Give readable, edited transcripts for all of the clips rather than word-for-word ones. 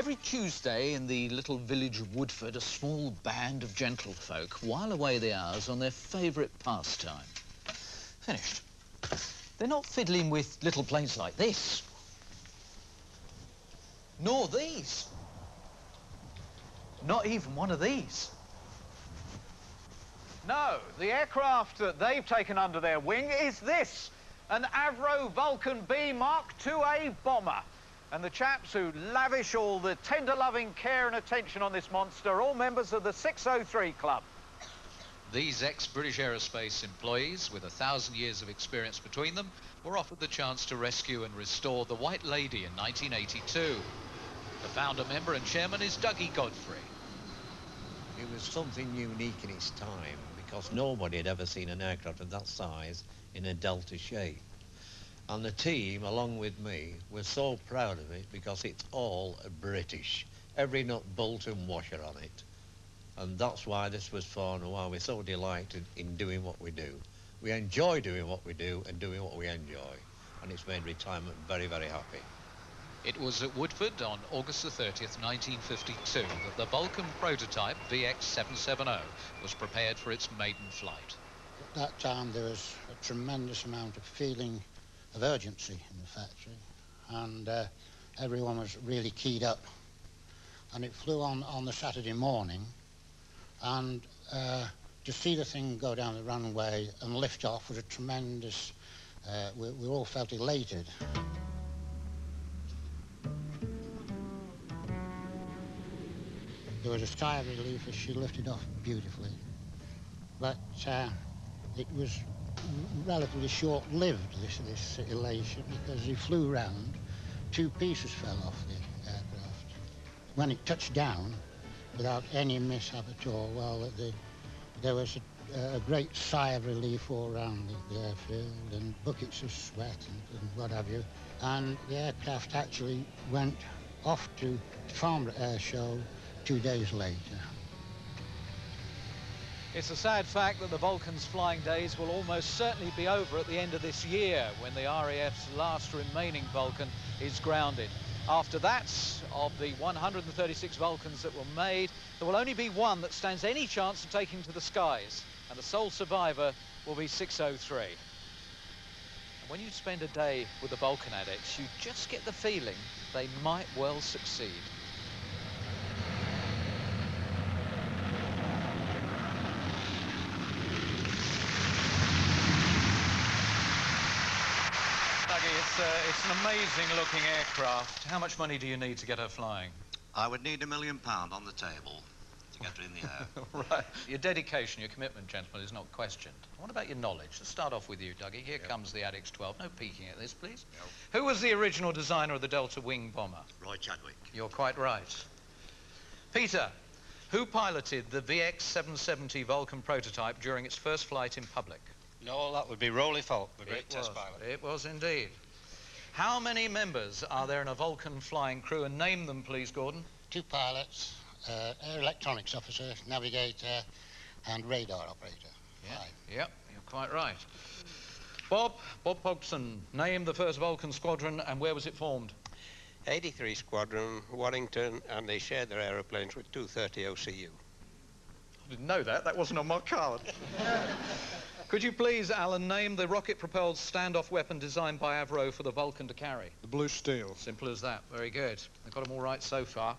Every Tuesday in the little village of Woodford, a small band of gentlefolk while away the hours on their favourite pastime. Finished. They're not fiddling with little planes like this. Nor these. Not even one of these. No, the aircraft that they've taken under their wing is this, an Avro Vulcan B Mark IIA bomber. And the chaps who lavish all the tender loving care and attention on this monster are all members of the 603 Club. These ex-British Aerospace employees, with 1,000 years of experience between them, were offered the chance to rescue and restore the White Lady in 1982. The founder member and chairman is Dougie Godfrey. It was something unique in its time because nobody had ever seen an aircraft of that size in a delta shape. And the team, along with me, was so proud of it because it's all British. Every nut, bolt and washer on it. And that's why this was fun and why we're so delighted in doing what we do. We enjoy doing what we do and doing what we enjoy. And it's made retirement very, very happy. It was at Woodford on August the 30th, 1952, that the Vulcan prototype VX770 was prepared for its maiden flight. At that time, there was a tremendous amount of feeling of urgency in the factory, and everyone was really keyed up. And it flew on the Saturday morning, and to see the thing go down the runway and lift off was a tremendous, we all felt elated. There was a sigh of relief as she lifted off beautifully, but it was relatively short-lived, this elation, because he flew round, 2 pieces fell off the aircraft. When it touched down, without any mishap at all, well, there was a great sigh of relief all around the airfield, and buckets of sweat and what have you. And the aircraft actually went off to Farnborough Air Show 2 days later. It's a sad fact that the Vulcan's flying days will almost certainly be over at the end of this year when the RAF's last remaining Vulcan is grounded. After that, of the 136 Vulcans that were made, there will only be one that stands any chance of taking to the skies, and the sole survivor will be 603. And when you spend a day with the Vulcan addicts, you just get the feeling they might well succeed. It's an amazing-looking aircraft. How much money do you need to get her flying? I would need £1 million on the table to get her in the air. Right. Your dedication, your commitment, gentlemen, is not questioned. What about your knowledge? Let's start off with you, Dougie. Here comes the Addicts 12. No peeking at this, please. Who was the original designer of the Delta Wing bomber? Roy Chadwick. You're quite right. Peter, who piloted the VX770 Vulcan prototype during its first flight in public? No, that would be Rowley Falk, the great test pilot. It was indeed. How many members are there in a Vulcan flying crew? And name them, please, Gordon. 2 pilots, air electronics officer, navigator, and radar operator. Yeah. Yep, you're quite right. Bob Pogson, name the first Vulcan squadron and where was it formed? 83 Squadron, Warrington, and they shared their aeroplanes with 230 OCU. I didn't know that. That wasn't on my card. Could you please, Alan, name the rocket-propelled standoff weapon designed by Avro for the Vulcan to carry? The Blue Steel. Simple as that. Very good. They've got them all right so far.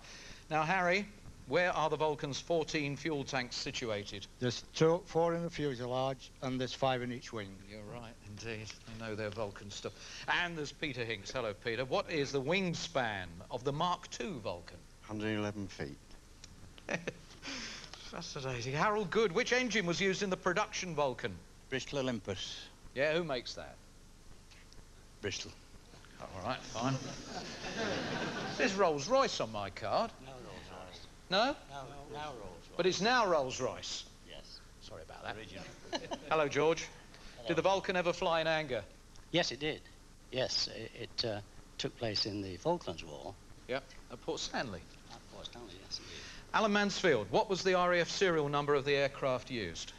Now, Harry, where are the Vulcan's 14 fuel tanks situated? There's 4 in the fuselage and there's 5 in each wing. You're right, indeed. They know their Vulcan stuff. And there's Peter Hinks. Hello, Peter. What is the wingspan of the Mark II Vulcan? 111 feet. Fascinating. Harold Good, which engine was used in the production Vulcan? Bristol Olympus. Yeah, who makes that? Bristol. Oh, all right, fine. There's Rolls-Royce on my card. No Rolls-Royce. No? No, now Rolls-Royce. But it's now Rolls-Royce. Yes. Sorry about that. Hello, George. Hello. Did the Vulcan ever fly in anger? Yes, it did. Yes, it took place in the Falklands War. Yep, at Port Stanley. At Port Stanley, yes, indeed. Alan Mansfield, what was the RAF serial number of the aircraft used?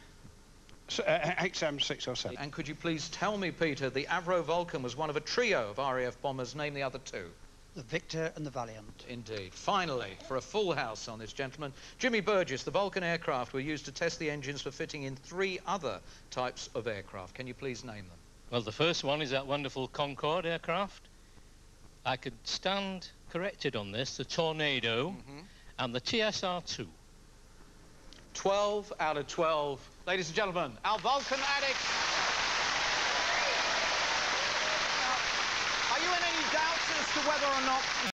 XM607. And could you please tell me, Peter, the Avro Vulcan was one of a trio of RAF bombers. Name the other 2. the Victor and the Valiant. Indeed. Finally, for a full house on this gentleman, Jimmy Burgess, the Vulcan aircraft were used to test the engines for fitting in 3 other types of aircraft. Can you please name them? Well, the first one is that wonderful Concorde aircraft. I could stand corrected on this, the Tornado and the TSR-2. 12 out of 12. Ladies and gentlemen, our Vulcan Addicts. Now, are you in any doubts as to whether or not